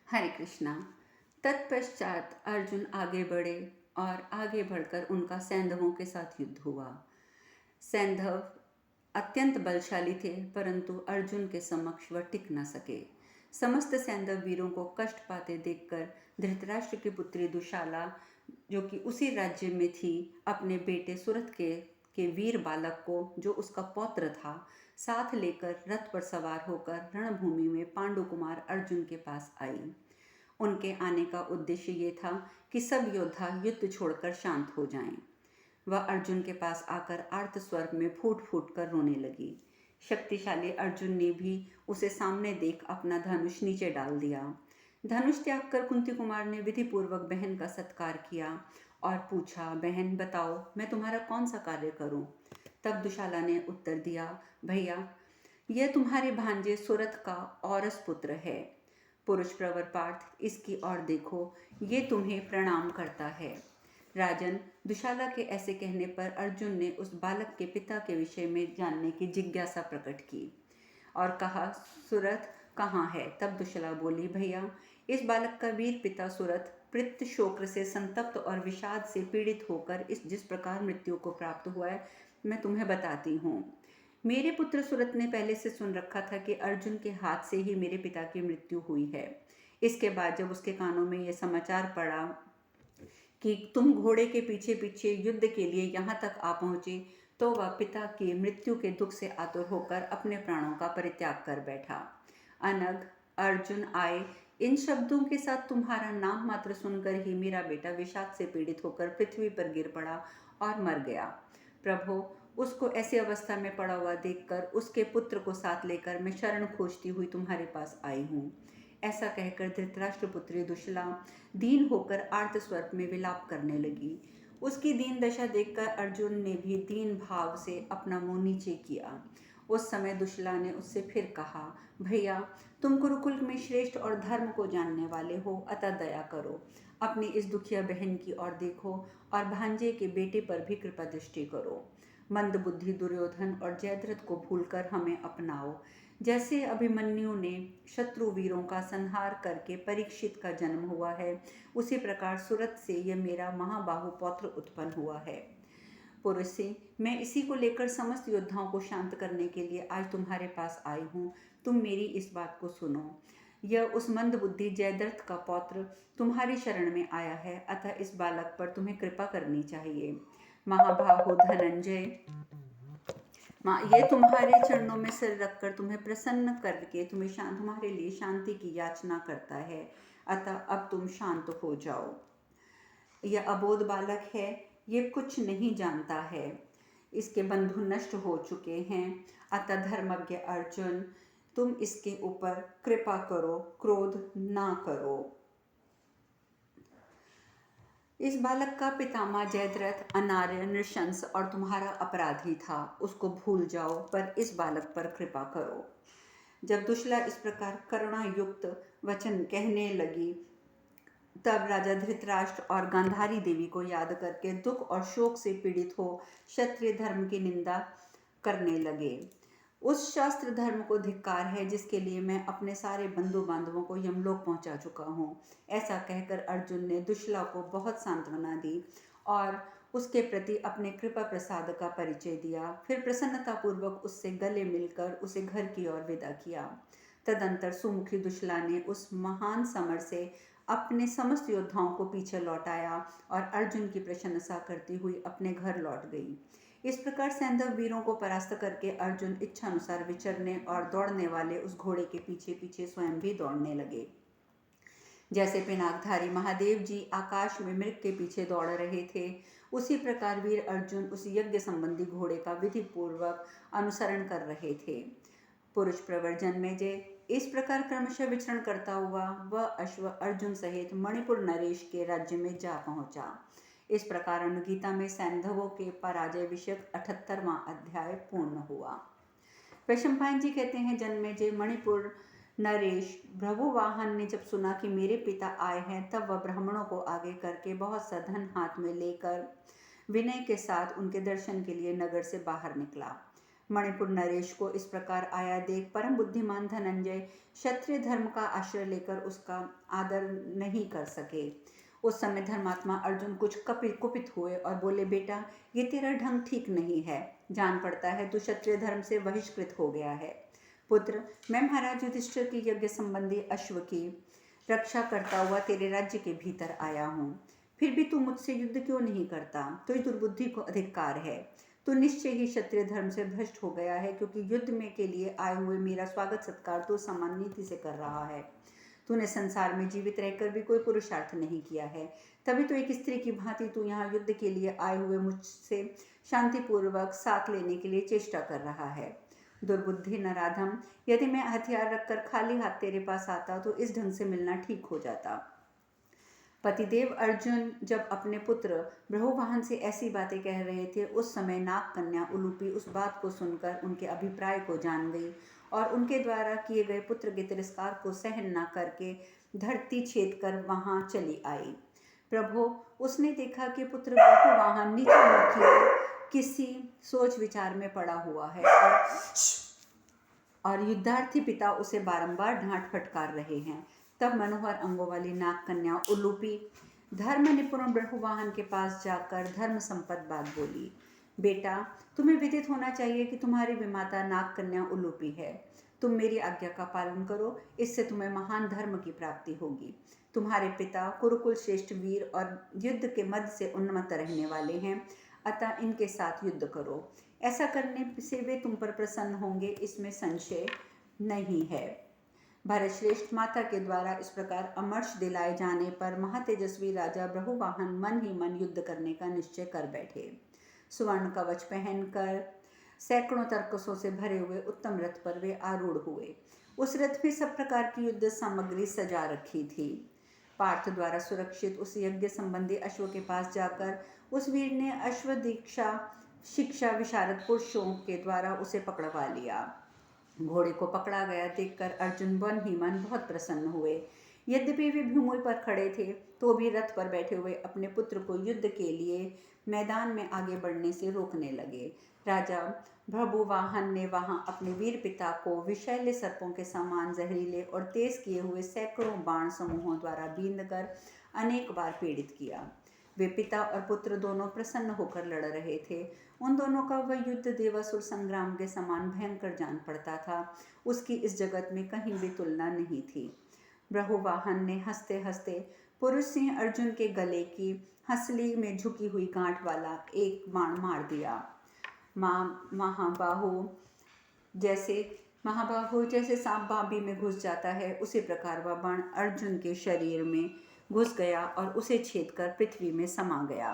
हरे कृष्णा। तत्पश्चात अर्जुन आगे बढ़े और आगे बढ़कर उनका सैंधवों के साथ युद्ध हुआ। सैंधव अत्यंत बलशाली थे, परंतु अर्जुन के समक्ष वह टिक न सके। समस्त सैंधव वीरों को कष्ट पाते देखकर धृतराष्ट्र की पुत्री दुशाला, जो कि उसी राज्य में थी, अपने बेटे सुरथ के वीर बालक को, जो उसका पौत्र था, साथ लेकर रथ पर सवार होकर रणभूमि में पांडु कुमार अर्जुन के पास आई। उनके आने का उद्देश्य ये था कि सब योद्धा युद्ध छोड़कर शांत हो जाएं। वह अर्जुन के पास आकर आर्त स्वर में फूट फूट कर रोने लगी। शक्तिशाली अर्जुन ने भी उसे सामने देख अपना धनुष नीचे डाल दिया। धनुष त्याग कर कुंती कुमार ने विधि पूर्वक बहन का सत्कार किया और पूछा, बहन बताओ, मैं तुम्हारा कौन सा कार्य करूं? तब दुशाला ने उत्तर दिया, भैया, यह तुम्हारे भांजे सुरथ का औरस पुत्र है। पुरुष प्रवर पार्थ, इसकी ओर देखो, ये तुम्हें प्रणाम करता है। राजन, दुशाला के ऐसे कहने पर अर्जुन ने उस बालक के पिता के विषय में जानने की जिज्ञासा प्रकट की और कहा, सुरथ कहाँ है? तब दुशाला बोली, भैया, इस बालक का वीर पिता सुरथ पितृ शोक से संतप्त और विषाद से पीड़ित होकर जिस प्रकार मृत्यु को प्राप्त हुआ है, मैं तुम्हें बताती हूँ। मेरे पुत्र सुरथ ने पहले से सुन रखा था कि अर्जुन के हाथ से ही मेरे पिता की मृत्यु हुई है। इसके बाद जब उसके कानों में यह समाचार पड़ा कि तुम घोड़े के पीछे पीछे युद्ध के लिए यहाँ तक आ पहुंचे, तो वह पिता की मृत्यु के दुख से आतुर होकर अपने प्राणों का परित्याग कर बैठा। अनग, अर्जुन आए, इन शब्दों के साथ तुम्हारा नाम मात्र सुनकर ही मेरा बेटा विषाद से पीड़ित होकर पृथ्वी पर गिर पड़ा और मर गया। प्रभु, उसको ऐसी अवस्था में पड़ा हुआ देखकर उसके पुत्र को साथ लेकर मैं शरण खोजती हुई तुम्हारे पास आई हूँ। ऐसा कहकर धृतराष्ट्र पुत्री दुशला दीन होकर आर्त स्वर में विलाप करने लगी। उसकी दीन दशा देखकर अर्जुन ने भी दीन भाव से अपना मुंह नीचे किया। उस समय दुशला ने उससे फिर कहा, भैया, तुम कुरुकुल में श्रेष्ठ और धर्म को जानने वाले हो, अतः दया करो, अपनी इस दुखिया बहन की ओर देखो और भांजे के बेटे पर भी कृपा दृष्टि करो। मंद बुद्धि दुर्योधन और जयद्रथ को भूलकर हमें अपनाओ। जैसे अभिमन्यु ने शत्रु वीरों का संहार करके परीक्षित का जन्म हुआ है, उसी प्रकार सुरथ से यह मेरा महाबाहु पौत्र उत्पन्न हुआ है। पुरुषी, मैं इसी को लेकर समस्त योद्धाओं को शांत करने के लिए आज तुम्हारे पास आई हूँ। तुम मेरी इस बात को सुनो। यह उस मंद बुद्धि जयद्रथ का पौत्र तुम्हारी शरण में आया है, अतः इस बालक पर तुम्हें कृपा करनी चाहिए। महाबाहो धनंजय, ये तुम्हारे चरणों में सिर रखकर तुम्हें प्रसन्न करके तुम्हारे लिए शांति की याचना करता है, अतः अब तुम शांत हो जाओ। यह अबोध बालक है, ये कुछ नहीं जानता है, इसके बंधु नष्ट हो चुके हैं, अतः धर्मज्ञ अर्जुन, तुम इसके ऊपर कृपा करो, क्रोध ना करो। इस बालक का पितामह जयद्रथ अनार्य, नृशंस और तुम्हारा अपराधी था, उसको भूल जाओ, पर इस बालक पर कृपा करो। जब दुशला इस प्रकार करुणा युक्त वचन कहने लगी, तब राजा धृतराष्ट्र और गांधारी देवी को याद करके दुख और शोक से पीड़ित हो क्षत्रिय धर्म की निंदा करने लगे। उस शास्त्र धर्म को धिक्कार है जिसके लिए मैं अपने सारे बंधु बांधवों को यमलोक पहुंचा चुका हूँ। ऐसा कहकर अर्जुन ने दुशला को बहुत सांत्वना दी और उसके प्रति अपने कृपा प्रसाद का परिचय दिया। फिर प्रसन्नतापूर्वक उससे गले मिलकर उसे घर की ओर विदा किया। तदंतर सुमुखी दुशला ने उस महान समर से अपने समस्त योद्धाओं को पीछे लौटाया और अर्जुन की प्रशंसा करती हुई अपने घर लौट गई। इस प्रकार सैंधव वीरों को परास्त करके अर्जुन इच्छानुसार विचरने और दौड़ने वाले उस घोड़े के पीछे पीछे स्वयं भी दौड़ने लगे। जैसे पिनाकधारी महादेव जी आकाश में मृग के पीछे दौड़ रहे थे, उसी प्रकार वीर अर्जुन उस यज्ञ संबंधी घोड़े का विधि पूर्वक अनुसरण कर रहे थे। पुरुष प्रवर जन्मेजय इस प्रकार क्रमशः विचरण करता हुआ वह अश्व अर्जुन सहित मणिपुर नरेश के राज्य में जा पहुंचा। इस प्रकार अनुगीता में सैंधवों के पराजय विषयक 78वां अध्याय पूर्ण हुआ। वैशंपायन जी कहते हैं, जन्मेजय मणिपुर नरेश भृगुवाहन ने जब सुना कि मेरे पिता आए हैं, तब वह ब्राह्मणों को आगे करके बहुत सा धन हाथ में लेकर विनय के साथ उनके दर्शन के लिए नगर से बाहर निकला। मणिपुर नरेश को इस प्रकार आया देख परम बुद्धिमान धनंजय क्षत्रिय धर्म का आश्रय लेकर उसका आदर नहीं कर सके। उस समय धर्मात्मा अर्जुन कुछ कुपित हुए और बोले, बेटा ये तेरा ढंग ठीक नहीं है। जान पड़ता है तू क्षत्रिय धर्म से बहिष्कृत हो गया है। पुत्र, मैं महाराज युधिष्ठिर की यज्ञ संबंधी अश्व की रक्षा करता हुआ तेरे राज्य के भीतर आया हूँ। फिर भी तू मुझसे युद्ध क्यों नहीं करता? तुझ दुर्बुद्धि को अधिकार है। तू निश्चय ही क्षत्रिय धर्म से भ्रष्ट हो गया है, क्योंकि युद्ध में के लिए आए हुए मेरा स्वागत सत्कार तो समान नीति से कर रहा है। तूने संसार में जीवित रहकर भी कोई पुरुषार्थ नहीं किया है, तभी तो एक स्त्री की भांति तू यहाँ युद्ध के लिए आए हुए मुझसे शांतिपूर्वक साथ लेने के लिए चेष्टा कर रहा है। दुर्बुद्धि नराधम, यदि मैं हथियार रखकर खाली हाथ तेरे पास आता तो इस ढंग से मिलना ठीक हो जाता। पतिदेव अर्जुन जब अपने पुत्र ब्रहुवाहन से ऐसी बातें कह रहे थे, उस समय नाग कन्या उलूपी उस बात को सुनकर उनके अभिप्राय को जान गई और उनके द्वारा किए गए पुत्र के तिरस्कार को सहन न करके धरती छेद कर वहां चली आई। प्रभु, उसने देखा कि पुत्र ब्रहुवाहन नीचे मुखी किसी सोच विचार में पड़ा हुआ है और युद्धार्थी पिता उसे बारंबार डांट फटकार रहे हैं। तब मनोहर अंगों वाली नाग कन्या उलूपी धर्म निपुण ब्रहुवाहन के पास जाकर धर्म संपत बात बोली। बेटा, तुम्हें विदित होना चाहिए कि तुम्हारी विमाता नाग कन्या उलूपी है। तुम मेरी आज्ञा का पालन करो, इससे तुम्हें महान धर्म की प्राप्ति होगी। तुम्हारे पिता कुरुकुल श्रेष्ठ वीर और युद्ध के मद से उन्मत्त रहने वाले हैं, अतः इनके साथ युद्ध करो। ऐसा करने से वे तुम पर प्रसन्न होंगे, इसमें संशय नहीं है। भरतश्रेष्ठ माता के द्वारा इस प्रकार अमर्ष दिलाए जाने पर महातेजस्वी राजा ब्रहुवाहन मन ही मन युद्ध करने का निश्चय कर बैठे। सुवर्ण कवच पहनकर सैकड़ों तरकसों से भरे हुए उत्तम रथ पर वे आरूढ़ हुए। उस रथ में सब प्रकार की युद्ध सामग्री सजा रखी थी। पार्थ द्वारा सुरक्षित उस यज्ञ संबंधी अश्व के पास जाकर उस वीर ने अश्व दीक्षा शिक्षा विशारद पुरुषों के द्वारा उसे पकड़वा लिया। घोड़े को पकड़ा गया देखकर अर्जुन मन ही मन बहुत प्रसन्न हुए। यद्यपि वे भूमि पर खड़े थे तो भी रथ पर बैठे हुए अपने पुत्र को युद्ध के लिए मैदान में आगे बढ़ने से रोकने लगे। राजा ब्रहुवाहन ने वहां अपने वीर पिता को विषैले सर्पों के समान जहरीले और तेज किए हुए सैकड़ों बाण समूहों द्वारा बींधकर अनेक बार पीड़ित किया। वे पिता और पुत्र दोनों प्रसन्न होकर लड़ रहे थे। उन दोनों का वह युद्ध देवासुर संग्राम के समान भयंकर जान पड़ता था। उसकी इस जगत में कहीं भी तुलना नहीं थी। ब्रहुवाहन ने हंसते हंसते पुरुष सिंह अर्जुन के गले की हंसली में झुकी हुई गांठ वाला एक बाण मार दिया। महाबाहु जैसे सांप बांबी में घुस जाता है, उसी प्रकार वह बाण अर्जुन के शरीर में घुस गया और उसे छेद कर पृथ्वी में समा गया।